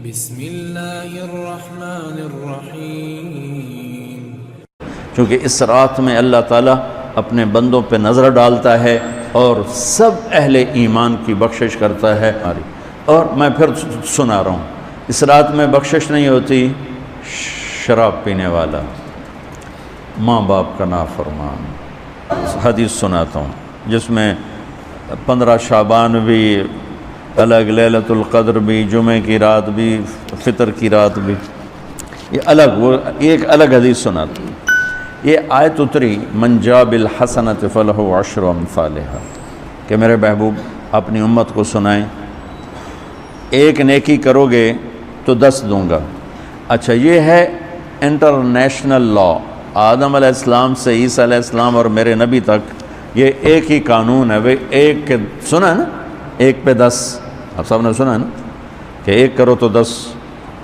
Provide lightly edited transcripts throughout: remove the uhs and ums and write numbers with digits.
بسم اللہ الرحمن الرحیم۔ چونکہ اس رات میں اللہ تعالیٰ اپنے بندوں پہ نظر ڈالتا ہے اور سب اہل ایمان کی بخشش کرتا ہے۔ اور میں پھر سنا رہا ہوں، اس رات میں بخشش نہیں ہوتی شراب پینے والا، ماں باپ کا نافرمان۔ حدیث سناتا ہوں جس میں 15 شعبان بھی الگ، لیلۃ القدر بھی، جمعہ کی رات بھی، فطر کی رات بھی، یہ الگ، وہ ایک الگ حدیث سناتا ہوں۔ یہ آیت اتری من جاء بالحسنۃ فلہ عشر امثالھا، کہ میرے محبوب اپنی امت کو سنائیں، ایک نیکی کرو گے تو 10 دوں گا۔ اچھا، یہ ہے انٹرنیشنل لا، آدم علیہ السلام سے عیسیٰ علیہ السلام اور میرے نبی تک یہ ایک ہی قانون ہے۔ بھئی ایک کے سنا ہے نا، 1 پہ 10، آپ سب نے سنا ہے نا کہ 1 کرو تو 10،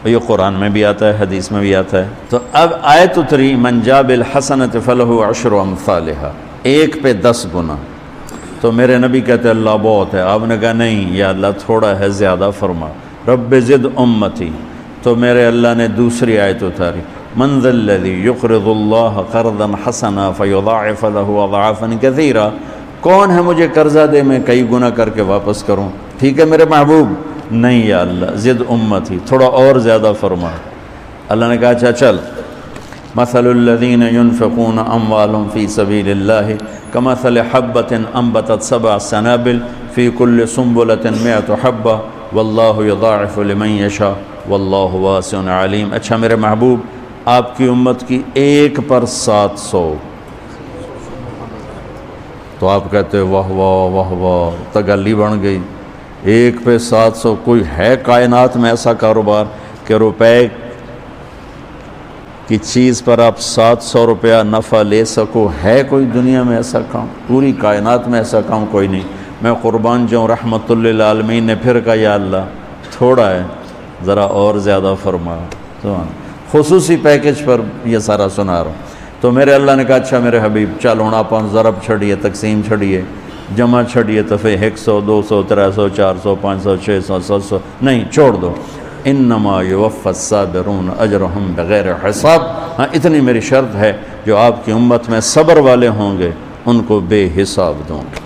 یہ قرآن میں بھی آتا ہے، حدیث میں بھی آتا ہے۔ تو اب آیت اتری من جاء بالحسنۃ فلہ عشر امثالھا، 1 پہ 10 گنا۔ تو میرے نبی کہتے ہیں اللہ بہت ہے، آپ نے کہا نہیں یا اللہ تھوڑا ہے، زیادہ فرما، رب زد امتی۔ تو میرے اللہ نے دوسری آیت اتاری من ذا الذی یقرض اللہ قرضا حسنا فیضاعف له اضعافا کثیرا، کون ہے مجھے قرضہ دے میں کئی گنا کر کے واپس کروں؟ ٹھیک ہے میرے محبوب، نہیں یا اللہ زد امتی، تھوڑا اور زیادہ فرما۔ اللہ نے کہا اچھا چل، مثل الذین ينفقون اموالهم فی سبیل اللہ کمثل حبۃ انبتت 7 سنابل فی کل سنبلۃ 100 حبۃ واللہ یضاعف لمن یشاء واللہ واسع علیم۔ اچھا میرے محبوب، آپ کی امت کی 1 پر 700، تو آپ کہتے واہ واہ واہ واہ، تگلی بن گئی، 1 پہ 700۔ کوئی ہے کائنات میں ایسا کاروبار کہ روپے کی چیز پر آپ 700 روپیہ نفع لے سکو؟ ہے کوئی دنیا میں ایسا کام؟ پوری کائنات میں ایسا کام کوئی نہیں۔ میں قربان جاؤں، رحمت للعالمین نے پھر کہا یا اللہ تھوڑا ہے، ذرا اور زیادہ فرما۔ خصوصی پیکج پر یہ سارا سنا رہا ہوں۔ تو میرے اللہ نے کہا اچھا میرے حبیب چل ہوں آپ ضرب چھڑیے، تقسیم چھڑیے، جمع چھڑیے، دفعہ 100 200 300 400 500 600 700، نہیں چھوڑ دو، انما یوفی الصابرون اجرہم بغیر حساب۔ ہاں اتنی میری شرط ہے، جو آپ کی امت میں صبر والے ہوں گے ان کو بے حساب دوں گے۔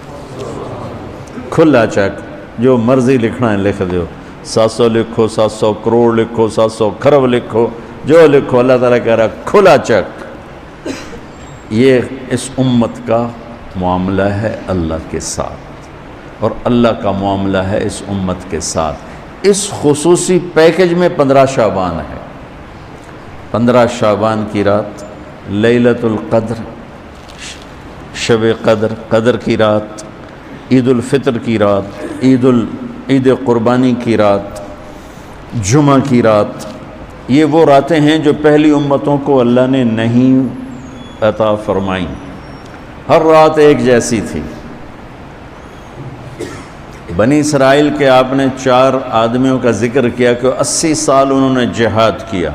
کھلا چیک، جو مرضی لکھنا ہے لکھ دو، 700 لکھو، 700 کروڑ لکھو، 700 کھرب لکھو، جو لکھو، اللہ تعالیٰ کہہ رہا کھلا چیک۔ یہ اس امت کا معاملہ ہے اللہ کے ساتھ، اور اللہ کا معاملہ ہے اس امت کے ساتھ۔ اس خصوصی پیکج میں 15 شعبان ہے، 15 شعبان کی رات، لیلۃ القدر، شب قدر، قدر کی رات، عید الفطر کی رات، عید قربانی کی رات، جمعہ کی رات۔ یہ وہ راتیں ہیں جو پہلی امتوں کو اللہ نے نہیں عطا فرمائیں۔ ہر رات ایک جیسی تھی۔ بنی اسرائیل کے آپ نے 4 آدمیوں کا ذکر کیا کہ 80 سال انہوں نے جہاد کیا،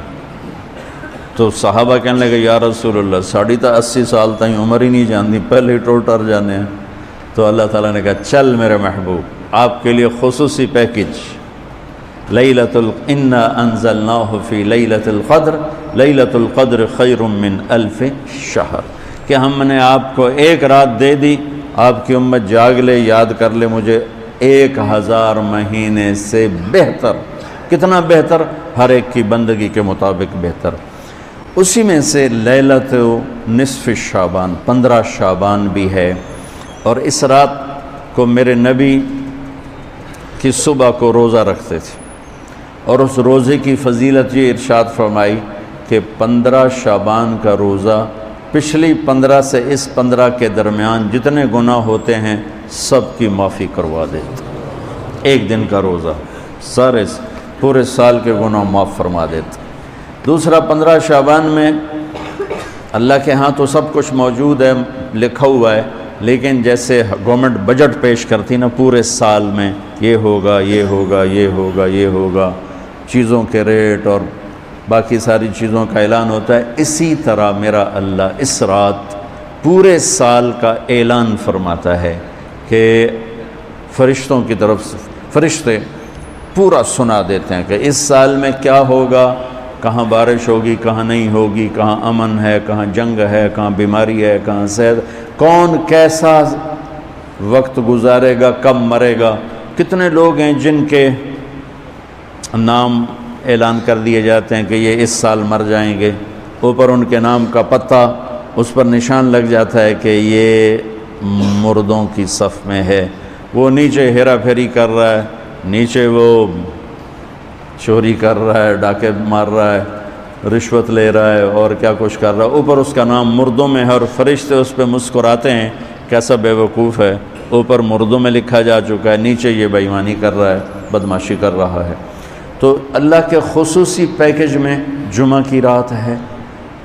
تو صحابہ کہنے لگے یا رسول اللہ ساڑھی تا 80 سال تائیں عمر ہی نہیں جاندی، پہلے ہی ٹوٹر جانے ہیں۔ تو اللہ تعالیٰ نے کہا چل میرے محبوب، آپ کے لیے خصوصی پیکج، انا انزلناہ فی لیلۃ القدر، لیلۃ القدر خیر من 1000 شہر، کہ ہم نے آپ کو 1 رات دے دی، آپ کی امت جاگ لے، یاد کر لے مجھے، 1000 مہینے سے بہتر۔ کتنا بہتر؟ ہر ایک کی بندگی کے مطابق بہتر۔ اسی میں سے لیلۃ نصف شعبان، 15 شعبان بھی ہے، اور اس رات کو میرے نبی کی صبح کو روزہ رکھتے تھے، اور اس روزے کی فضیلت یہ ارشاد فرمائی کہ 15 شعبان کا روزہ پچھلی 15 سے اس 15 کے درمیان جتنے گناہ ہوتے ہیں سب کی معافی کروا دیتا۔ 1 دن کا روزہ سارے پورے سال کے گناہ معاف فرما دیتا۔ دوسرا 15 شعبان میں اللہ کے ہاں تو سب کچھ موجود ہے، لکھا ہوا ہے، لیکن جیسے گورنمنٹ بجٹ پیش کرتی نا پورے سال میں، یہ ہوگا یہ ہوگا یہ ہوگا یہ ہوگا، چیزوں کے ریٹ اور باقی ساری چیزوں کا اعلان ہوتا ہے، اسی طرح میرا اللہ اس رات پورے سال کا اعلان فرماتا ہے کہ فرشتوں کی طرف سے، فرشتے پورا سنا دیتے ہیں کہ اس سال میں کیا ہوگا، کہاں بارش ہوگی، کہاں نہیں ہوگی، کہاں امن ہے، کہاں جنگ ہے، کہاں بیماری ہے، کہاں صحت، کون کیسا وقت گزارے گا، کب مرے گا۔ کتنے لوگ ہیں جن کے نام اعلان کر دیے جاتے ہیں کہ یہ اس سال مر جائیں گے، اوپر ان کے نام کا پتہ اس پر نشان لگ جاتا ہے کہ یہ مردوں کی صف میں ہے۔ وہ نیچے ہیرا پھیری کر رہا ہے، نیچے وہ چوری کر رہا ہے، ڈاکے مار رہا ہے، رشوت لے رہا ہے اور کیا کچھ کر رہا ہے، اوپر اس کا نام مردوں میں ہے، اور فرشتے اس پہ مسکراتے ہیں کیسا بے وقوف ہے، اوپر مردوں میں لکھا جا چکا ہے، نیچے یہ بے ایمانی کر رہا ہے، بدماشی کر رہا ہے۔ تو اللہ کے خصوصی پیکج میں جمعہ کی رات ہے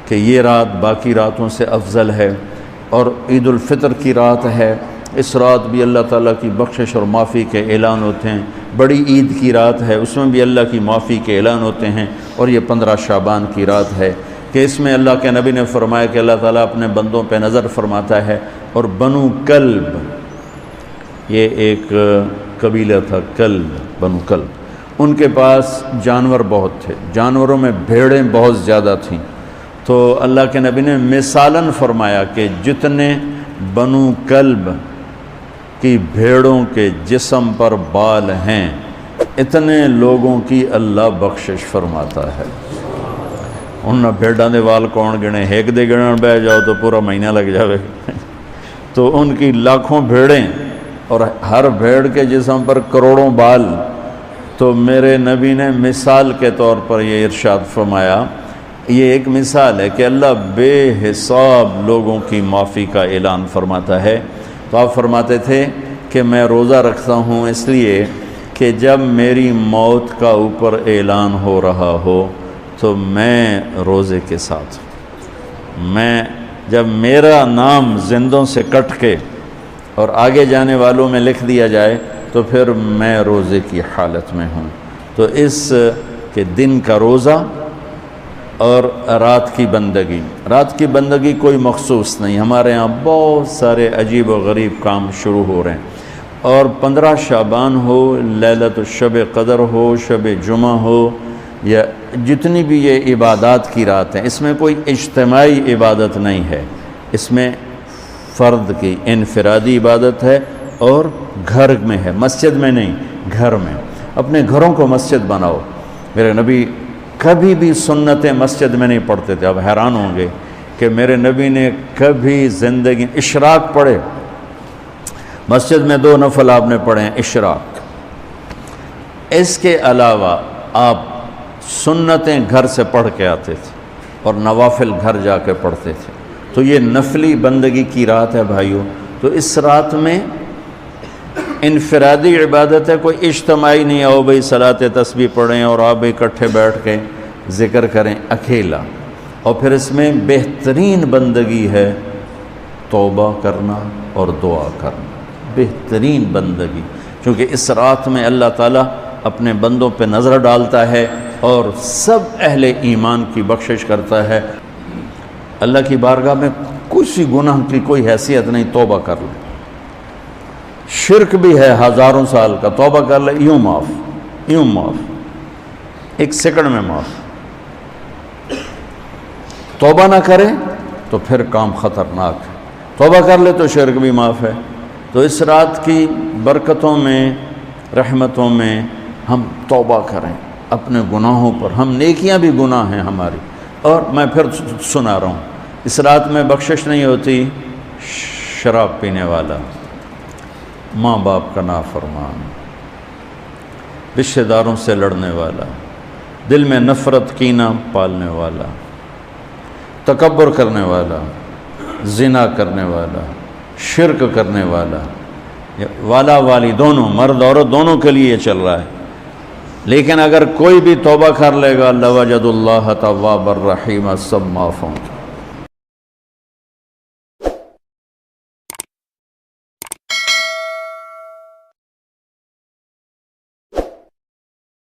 کہ یہ رات باقی راتوں سے افضل ہے، اور عید الفطر کی رات ہے، اس رات بھی اللہ تعالیٰ کی بخشش اور معافی کے اعلان ہوتے ہیں۔ بڑی عید کی رات ہے، اس میں بھی اللہ کی معافی کے اعلان ہوتے ہیں، اور یہ 15 شعبان کی رات ہے کہ اس میں اللہ کے نبی نے فرمایا کہ اللہ تعالیٰ اپنے بندوں پہ نظر فرماتا ہے، اور بنو کلب، یہ ایک قبیلہ تھا کلب، بنو کلب، ان کے پاس جانور بہت تھے، جانوروں میں بھیڑیں بہت زیادہ تھیں، تو اللہ کے نبی نے مثالاً فرمایا کہ جتنے بنو کلب کی بھیڑوں کے جسم پر بال ہیں اتنے لوگوں کی اللہ بخشش فرماتا ہے۔ انہاں بھیڑاں دے وال کون گنے، ایک دے گنن بہ جاؤ تو پورا مہینہ لگ جاوے، تو ان کی لاکھوں بھیڑیں اور ہر بھیڑ کے جسم پر کروڑوں بال۔ تو میرے نبی نے مثال کے طور پر یہ ارشاد فرمایا، یہ ایک مثال ہے کہ اللہ بے حساب لوگوں کی معافی کا اعلان فرماتا ہے۔ تو آپ فرماتے تھے کہ میں روزہ رکھتا ہوں اس لیے کہ جب میری موت کا اوپر اعلان ہو رہا ہو تو میں روزے کے ساتھ، میں جب میرا نام زندوں سے کٹ کے اور آگے جانے والوں میں لکھ دیا جائے تو پھر میں روزے کی حالت میں ہوں۔ تو اس کے دن کا روزہ اور رات کی بندگی، رات کی بندگی کوئی مخصوص نہیں، ہمارے ہاں بہت سارے عجیب و غریب کام شروع ہو رہے ہیں، اور 15 شعبان ہو، لیلۃ الشب قدر ہو، شب جمعہ ہو، یا جتنی بھی یہ عبادات کی رات ہیں، اس میں کوئی اجتماعی عبادت نہیں ہے، اس میں فرد کی انفرادی عبادت ہے، اور گھر میں ہے، مسجد میں نہیں، گھر میں۔ اپنے گھروں کو مسجد بناؤ۔ میرے نبی کبھی بھی سنتیں مسجد میں نہیں پڑھتے تھے، اب حیران ہوں گے کہ میرے نبی نے کبھی زندگی اشراق پڑھے، مسجد میں 2 نفل آپ نے پڑھے ہیں اشراق، اس کے علاوہ آپ سنتیں گھر سے پڑھ کے آتے تھے اور نوافل گھر جا کے پڑھتے تھے۔ تو یہ نفلی بندگی کی رات ہے بھائیوں۔ تو اس رات میں انفرادی عبادت ہے، کوئی اجتماعی نہیں، آؤ بھئی صلاۃ تسبیح پڑھیں اور آپ اکٹھے بیٹھ کے ذکر کریں، اکیلا۔ اور پھر اس میں بہترین بندگی ہے توبہ کرنا اور دعا کرنا، بہترین بندگی، کیونکہ اس رات میں اللہ تعالیٰ اپنے بندوں پہ نظر ڈالتا ہے اور سب اہل ایمان کی بخشش کرتا ہے۔ اللہ کی بارگاہ میں کسی گناہ کی کوئی حیثیت نہیں، توبہ کر لے، شرک بھی ہے 1000 سال کا، توبہ کر لے، یوں معاف، 1 سیکنڈ میں معاف۔ توبہ نہ کرے تو پھر کام خطرناک ہے، توبہ کر لے تو شرک بھی معاف ہے۔ تو اس رات کی برکتوں میں، رحمتوں میں ہم توبہ کریں اپنے گناہوں پر، ہم نیکیاں بھی گناہ ہیں ہماری۔ اور میں پھر سنا رہا ہوں، اس رات میں بخشش نہیں ہوتی شراب پینے والا، ماں باپ کا نافرمان، رشتہ داروں سے لڑنے والا، دل میں نفرت کینہ پالنے والا، تکبر کرنے والا، زنا کرنے والا، شرک کرنے والا والی دونوں، مرد عورت دونوں کے لیے یہ چل رہا ہے۔ لیکن اگر کوئی بھی توبہ کر لے گا، لوجد اللہ توابا الرحیم، سب معاف ہوں گے۔